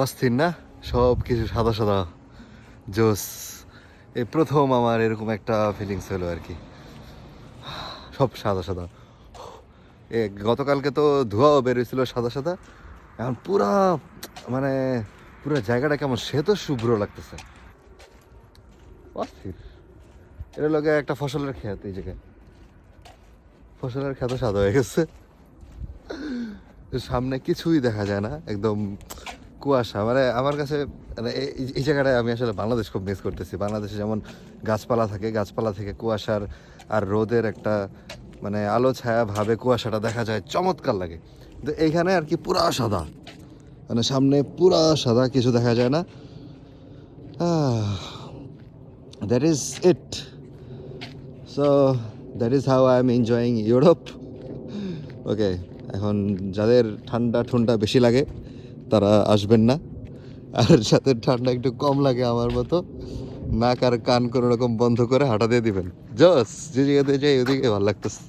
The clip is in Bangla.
অস্থির না, সব কিছু সাদা সাদা জোস। এই প্রথম আমার এরকম একটা ফিলিংস হলো আর কি, সব সাদা সাদা। গতকালকে তো ধোঁয়াও বেরোছিল সাদা সাদা, এখন পুরা মানে পুরো জায়গাটা কেমন শ্বেত শুভ্র লাগতেছে, অস্থির। এর লগে একটা ফসলের ক্ষেত, এই জায়গায় ফসলের ক্ষেত সাদা হয়ে গেছে, সামনে কিছুই দেখা যায় না, একদম কুয়াশা। মানে আমার কাছে মানে এই জায়গাটায় আমি আসলে বাংলাদেশ খুব মিস করতেছি। বাংলাদেশে যেমন গাছপালা থাকে, গাছপালা থেকে কুয়াশার আর রোদের একটা মানে আলো ছায়া ভাবে কুয়াশাটা দেখা যায়, চমৎকার লাগে। কিন্তু এইখানে আর কি পুরা সাদা, মানে সামনে পুরা সাদা, কিছু দেখা যায় না। That is it. So that is how I am enjoying Europe. Okay, এখন যাদের ঠান্ডা ঠান্ডা বেশি লাগে তারা আসবেন না, আর যাদের ঠান্ডা একটু কম লাগে আমার মতো, নাক আর কান কোনো রকম বন্ধ করে হাঁটা দিয়ে দিবেন। জস, যে জায়গাতে যাই ওদিকে ভালো লাগতেছে।